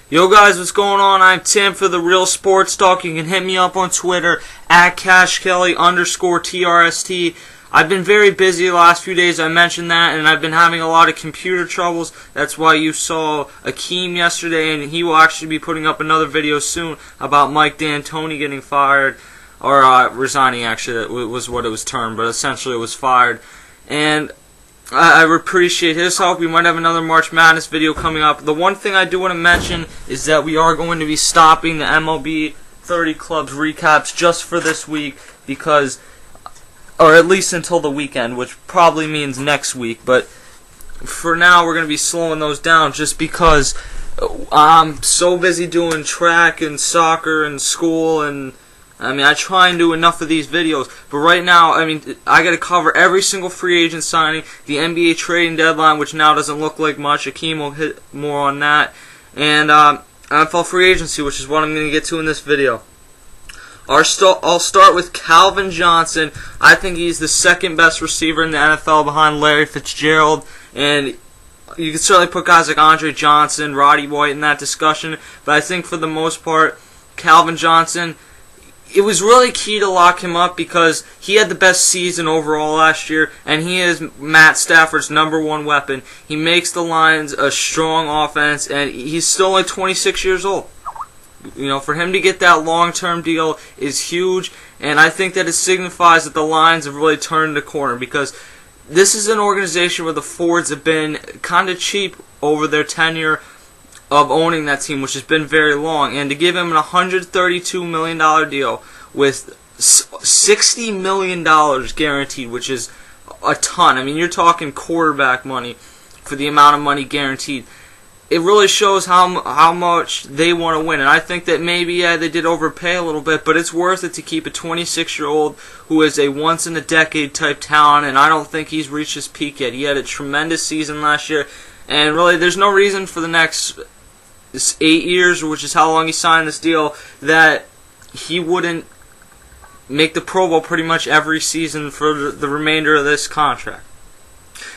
Yo guys, what's going on? I'm Tim for The Real Sports Talk. You can hit me up on Twitter at CashKelly_TRST. I've been very busy the last few days, I mentioned that, and I've been having a lot of computer troubles. That's why you saw Akeem yesterday, and he will actually be putting up another video soon about Mike D'Antoni getting fired, or resigning actually, it was what it was termed, but essentially it was fired. And I appreciate his help. We might have another March Madness video coming up. The one thing I do want to mention is that we are going to be stopping the MLB 30 Clubs recaps just for this week because, or at least until the weekend, which probably means next week. But for now, we're going to be slowing those down just because I'm so busy doing track and soccer and school, and I try and do enough of these videos, but right now, I got to cover every single free agent signing, the NBA trading deadline, which now doesn't look like much. Akeem will hit more on that, and NFL free agency, which is what I'm going to get to in this video. I'll start with Calvin Johnson. I think he's the second best receiver in the NFL behind Larry Fitzgerald, and you can certainly put guys like Andre Johnson, Roddy White in that discussion, but I think for the most part, Calvin Johnson, it was really key to lock him up because he had the best season overall last year, and he is Matt Stafford's #1 weapon. He makes the Lions a strong offense, and he's still only 26 years old. You know, for him to get that long-term deal is huge, and I think that it signifies that the Lions have really turned the corner because this is an organization where the Fords have been kind of cheap over their tenure of owning that team, which has been very long, and to give him an $132 million deal with $60 million guaranteed, which is a ton. You're talking quarterback money for the amount of money guaranteed. It really shows how much they want to win, and I think that maybe, they did overpay a little bit, but it's worth it to keep a 26-year-old who is a once-in-a-decade type talent, and I don't think he's reached his peak yet. He had a tremendous season last year, and really there's no reason for the next 8 years, which is how long he signed this deal, that he wouldn't make the Pro Bowl pretty much every season for the remainder of this contract.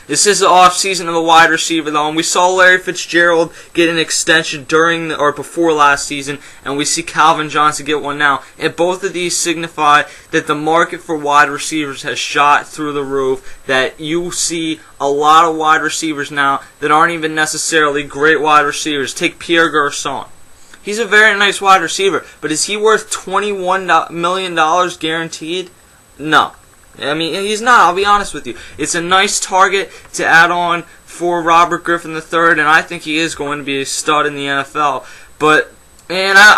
This is the off-season of the wide receiver, though, and we saw Larry Fitzgerald get an extension during or before last season, and we see Calvin Johnson get one now. And both of these signify that the market for wide receivers has shot through the roof, that you see a lot of wide receivers now that aren't even necessarily great wide receivers. Take Pierre Garçon. He's a very nice wide receiver, but is he worth $21 million guaranteed? No. He's not, I'll be honest with you. It's a nice target to add on for Robert Griffin III, and I think he is going to be a stud in the NFL. I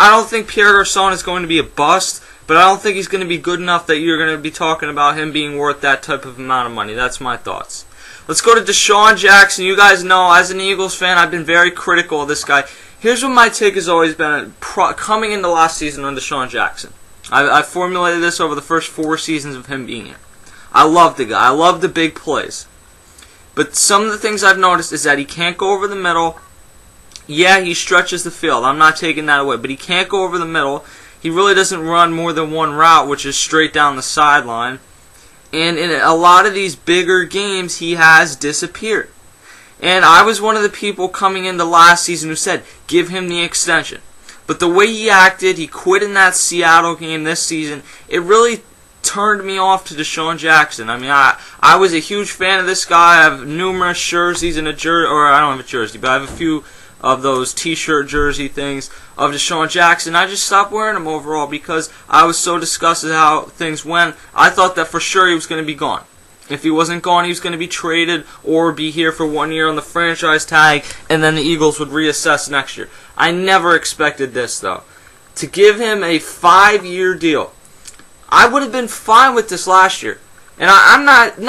don't think Pierre Garçon is going to be a bust, but I don't think he's going to be good enough that you're going to be talking about him being worth that type of amount of money. That's my thoughts. Let's go to DeSean Jackson. You guys know, as an Eagles fan, I've been very critical of this guy. Here's what my take has always been coming into last season on DeSean Jackson. I formulated this over the first 4 seasons of him being here. I love the guy. I love the big plays. But some of the things I've noticed is that he can't go over the middle. Yeah, he stretches the field. I'm not taking that away. But he can't go over the middle. He really doesn't run more than one route, which is straight down the sideline. And in a lot of these bigger games, he has disappeared. And I was one of the people coming into last season who said, give him the extension. But the way he acted, he quit in that Seattle game this season, it really turned me off to DeSean Jackson. I was a huge fan of this guy. I have numerous jerseys and I don't have a jersey, but I have a few of those t-shirt jersey things of DeSean Jackson. I just stopped wearing them overall because I was so disgusted how things went. I thought that for sure he was going to be gone. If he wasn't gone, he was going to be traded or be here for 1 year on the franchise tag, and then the Eagles would reassess next year. I never expected this, though. To give him a 5-year deal. I would have been fine with this last year. And I'm not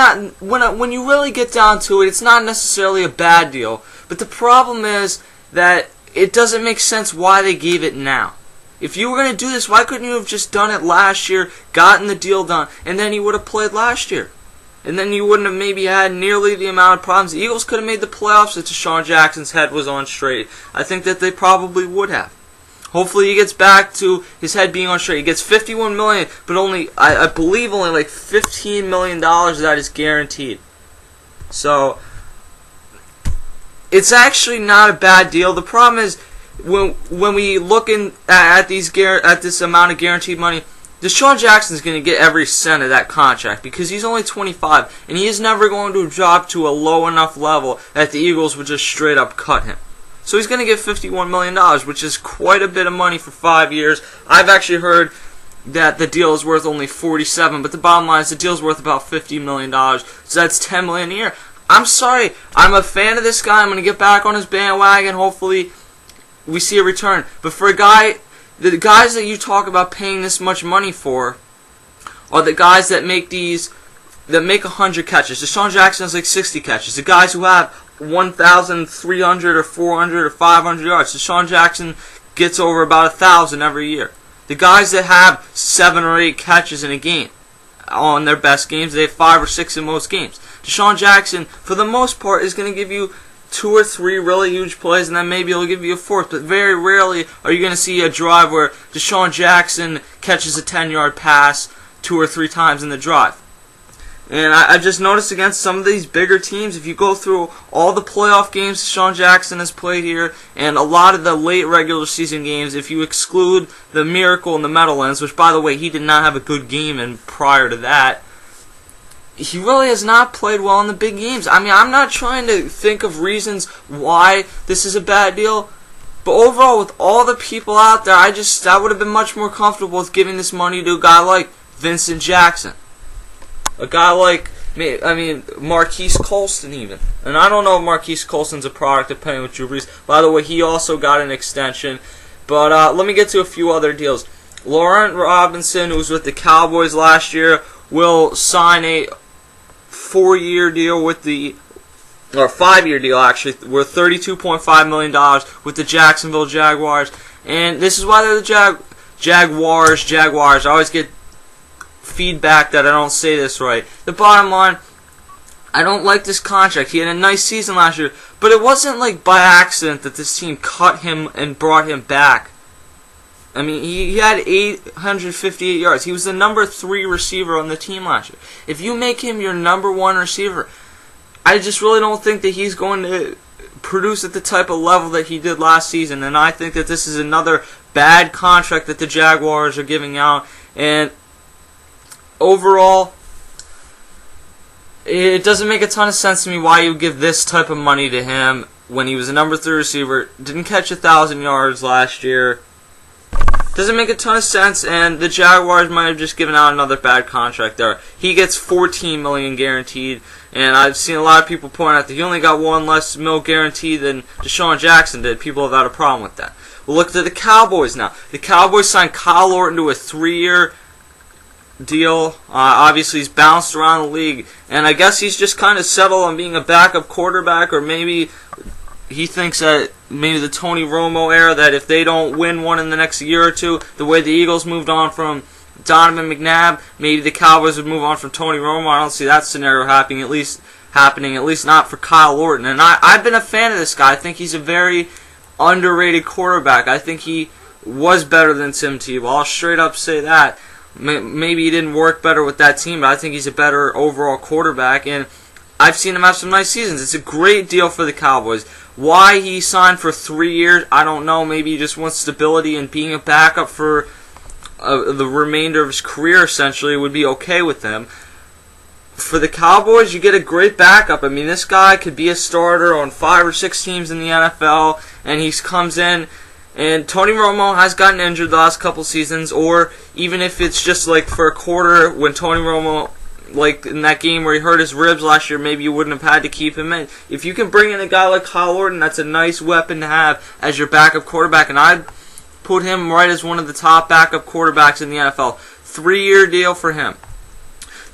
when you really get down to it, it's not necessarily a bad deal. But the problem is that it doesn't make sense why they gave it now. If you were going to do this, why couldn't you have just done it last year, gotten the deal done, and then he would have played last year? And then you wouldn't have maybe had nearly the amount of problems. The Eagles could have made the playoffs if DeSean Jackson's head was on straight. I think that they probably would have. Hopefully he gets back to his head being on straight. He gets $51 million, but I believe only like $15 million of that is guaranteed. So it's actually not a bad deal. The problem is when we look at this amount of guaranteed money, DeSean Jackson is going to get every cent of that contract because he's only 25, and he is never going to drop to a low enough level that the Eagles would just straight up cut him. So he's going to get $51 million, which is quite a bit of money for 5 years. I've actually heard that the deal is worth only 47, but the bottom line is the deal's worth about $50 million, so that's $10 million a year. I'm sorry, I'm a fan of this guy. I'm going to get back on his bandwagon. Hopefully we see a return. But for a guy, the guys that you talk about paying this much money for are the guys that make 100 catches. DeSean Jackson has like 60 catches. The guys who have 1,300 or 400 or 500 yards. DeSean Jackson gets over about 1,000 every year. The guys that have 7 or 8 catches in a game, on their best games, they have 5 or 6 in most games. DeSean Jackson, for the most part, is going to give you 2 or 3 really huge plays, and then maybe he'll give you a fourth. But very rarely are you going to see a drive where DeSean Jackson catches a 10-yard pass 2 or 3 times in the drive. And I just noticed against some of these bigger teams, if you go through all the playoff games DeSean Jackson has played here, and a lot of the late regular season games, if you exclude the Miracle and the Meadowlands, which, by the way, he did not have a good game in prior to that, he really has not played well in the big games. I mean, I'm not trying to think of reasons why this is a bad deal, but overall, with all the people out there, I would have been much more comfortable with giving this money to a guy like Vincent Jackson. A guy like, Marquise Colston even. And I don't know if Marquise Colston's a product of playing with Drew Brees. By the way, he also got an extension. But let me get to a few other deals. Laurent Robinson, who was with the Cowboys last year, will sign a 4-year deal or 5-year deal actually, worth $32.5 million with the Jacksonville Jaguars. And this is why they're the Jaguars. I always get feedback that I don't say this right. The bottom line, I don't like this contract. He had a nice season last year, but it wasn't like by accident that this team cut him and brought him back. I mean, he had 858 yards. He was the number 3 receiver on the team last year. If you make him your number 1 receiver, I just really don't think that he's going to produce at the type of level that he did last season, and I think that this is another bad contract that the Jaguars are giving out. And overall, it doesn't make a ton of sense to me why you give this type of money to him when he was a number 3 receiver, didn't catch 1,000 yards last year. Doesn't make a ton of sense, and the Jaguars might have just given out another bad contract there. He gets $14 million guaranteed, and I've seen a lot of people point out that he only got $1 less mil guaranteed than DeSean Jackson did. People have had a problem with that. We'll look at the Cowboys now. The Cowboys signed Kyle Orton to a 3-year deal. Obviously, he's bounced around the league, and I guess he's just kind of settled on being a backup quarterback, or maybe he thinks that maybe the Tony Romo era, that if they don't win one in the next year or two, the way the Eagles moved on from Donovan McNabb, maybe the Cowboys would move on from Tony Romo. I don't see that scenario happening, at least not for Kyle Orton. And I've been a fan of this guy. I think he's a very underrated quarterback. I think he was better than Tim Tebow. I'll straight up say that. Maybe he didn't work better with that team, but I think he's a better overall quarterback, and I've seen him have some nice seasons. It's a great deal for the Cowboys. Why he signed for 3 years, I don't know. Maybe he just wants stability, and being a backup for the remainder of his career, essentially, would be okay with him. For the Cowboys, you get a great backup. I mean, this guy could be a starter on 5 or 6 teams in the NFL, and he comes in, and Tony Romo has gotten injured the last couple seasons, or even if it's just like for a quarter when Tony Romo, like in that game where he hurt his ribs last year, maybe you wouldn't have had to keep him in. If you can bring in a guy like Kyle Orton, that's a nice weapon to have as your backup quarterback, and I'd put him right as one of the top backup quarterbacks in the NFL. 3-year deal for him.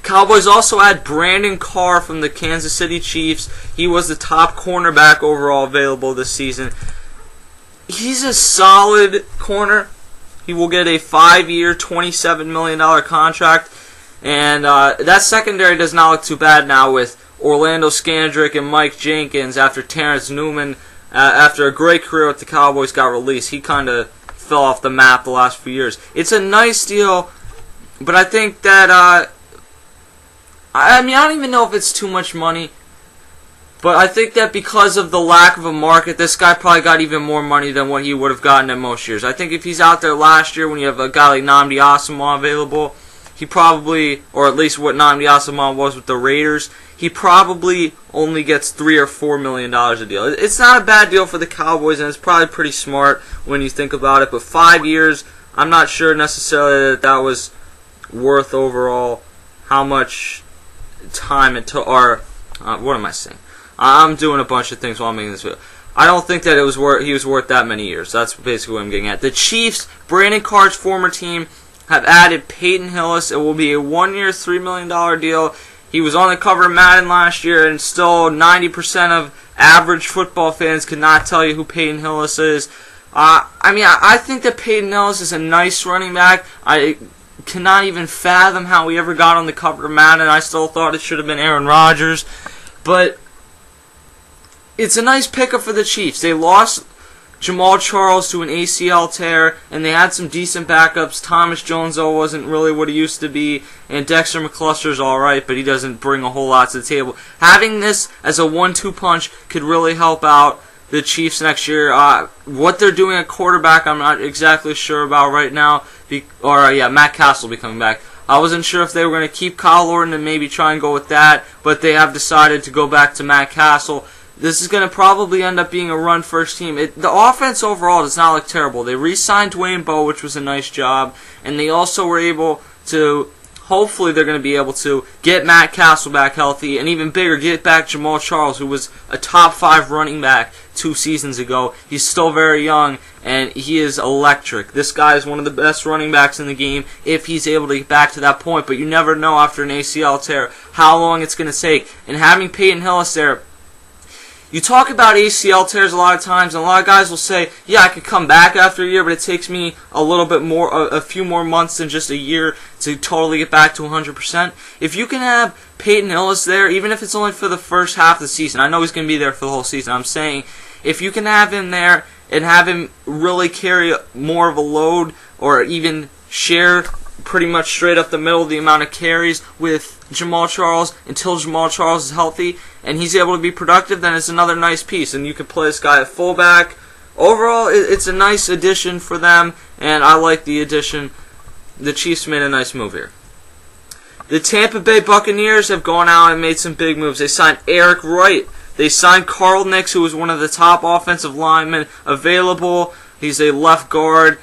Cowboys also had Brandon Carr from the Kansas City Chiefs. He was the top cornerback overall available this season. He's a solid corner. He will get a 5-year, $27 million contract. And that secondary does not look too bad now with Orlando Scandrick and Mike Jenkins after Terrence Newman, after a great career with the Cowboys, got released. He kind of fell off the map the last few years. It's a nice deal, but I think that, I don't even know if it's too much money. But I think that because of the lack of a market, this guy probably got even more money than what he would have gotten in most years. I think if he's out there last year when you have a guy like Nnamdi Asomugha available, he probably, or at least what Nnamdi Asomugha was with the Raiders, he probably only gets $3 or $4 million a deal. It's not a bad deal for the Cowboys, and it's probably pretty smart when you think about it. But 5 years, I'm not sure necessarily that was worth overall how much time it took. Or what am I saying? I'm doing a bunch of things while I'm making this video. I don't think that he was worth that many years. That's basically what I'm getting at. The Chiefs, Brandon Carr's former team, have added Peyton Hillis. It will be a 1-year, $3 million deal. He was on the cover of Madden last year, and still 90% of average football fans could not tell you who Peyton Hillis is. I think that Peyton Hillis is a nice running back. I cannot even fathom how he ever got on the cover of Madden. I still thought it should have been Aaron Rodgers. But it's a nice pickup for the Chiefs. They lost Jamal Charles to an ACL tear, and they had some decent backups. Thomas Jones, though, wasn't really what he used to be, and Dexter McCluster's alright, but he doesn't bring a whole lot to the table. Having this as a 1-2 punch could really help out the Chiefs next year. What they're doing at quarterback, I'm not exactly sure about right now. Matt Castle will be coming back. I wasn't sure if they were going to keep Kyle Orton and maybe try and go with that, but they have decided to go back to Matt Castle. This is going to probably end up being a run-first team. The offense overall does not look terrible. They re-signed Dwayne Bowe, which was a nice job, and they also were able to, hopefully they're going to be able to, get Matt Castle back healthy, and even bigger, get back Jamal Charles, who was a top 5 running back 2 seasons ago. He's still very young, and he is electric. This guy is one of the best running backs in the game if he's able to get back to that point, but you never know after an ACL tear how long it's going to take. And having Peyton Hillis there, you talk about ACL tears a lot of times, and a lot of guys will say, yeah, I could come back after a year, but it takes me a little bit more, a few more months than just a year to totally get back to 100%. If you can have Peyton Hillis there, even if it's only for the first half of the season, I know he's going to be there for the whole season, I'm saying, if you can have him there and have him really carry more of a load or even share pretty much straight up the middle the amount of carries with Jamal Charles until Jamal Charles is healthy and he's able to be productive, then it's another nice piece, and you can play this guy at fullback. Overall, it's a nice addition for them, and I like the addition. The Chiefs made a nice move here. The Tampa Bay Buccaneers have gone out and made some big moves. They signed Eric Wright. They signed Carl Nix, who was one of the top offensive linemen available. He's a left guard.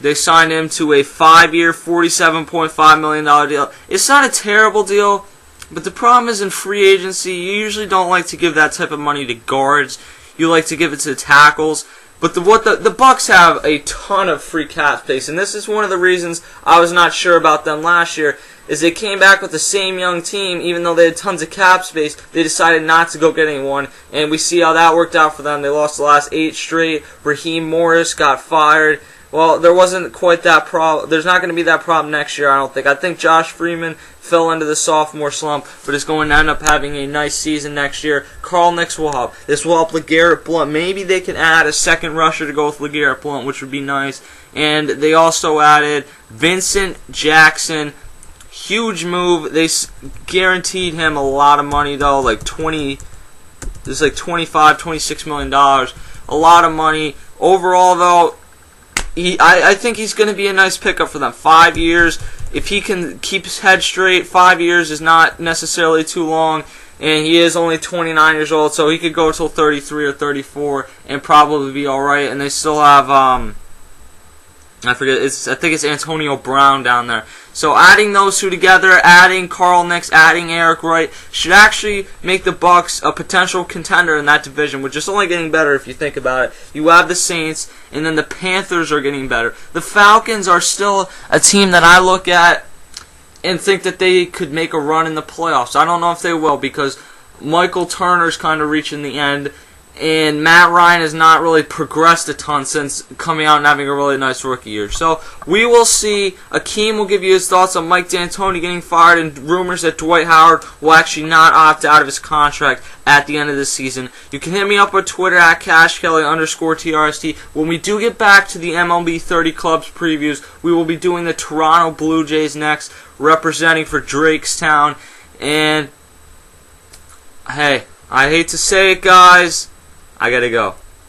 They signed him to a 5-year, $47.5 million deal. It's not a terrible deal, but the problem is in free agency, you usually don't like to give that type of money to guards. You like to give it to tackles. But the Bucs have a ton of free cap space, and this is one of the reasons I was not sure about them last year, is they came back with the same young team, even though they had tons of cap space, they decided not to go get anyone, and we see how that worked out for them. They lost the last 8 straight. Raheem Morris got fired. Well, there wasn't quite that problem. There's not going to be that problem next year, I don't think. I think Josh Freeman fell into the sophomore slump, but is going to end up having a nice season next year. Carl Nix will help. This will help LeGarrette Blount. Maybe they can add a second rusher to go with LeGarrette Blount, which would be nice. And they also added DeSean Jackson. Huge move. They guaranteed him a lot of money, though, like $25, $26 million. A lot of money. Overall, though, I think he's going to be a nice pickup for them. 5 years. If he can keep his head straight, 5 years is not necessarily too long. And he is only 29 years old, so he could go till 33 or 34 and probably be alright. And they still have, I think it's Antonio Brown down there. So adding those two together, adding Carl Nix, adding Eric Wright, should actually make the Bucs a potential contender in that division, which is only getting better if you think about it. You have the Saints, and then the Panthers are getting better. The Falcons are still a team that I look at and think that they could make a run in the playoffs. I don't know if they will, because Michael Turner's kind of reaching the end, and Matt Ryan has not really progressed a ton since coming out and having a really nice rookie year. So we will see. Akeem will give you his thoughts on Mike D'Antoni getting fired and rumors that Dwight Howard will actually not opt out of his contract at the end of the season. You can hit me up on Twitter at CashKelly_TRST. When we do get back to the MLB 30 Clubs previews, we will be doing the Toronto Blue Jays next, representing for Drakestown. And hey, I hate to say it, guys. I gotta go.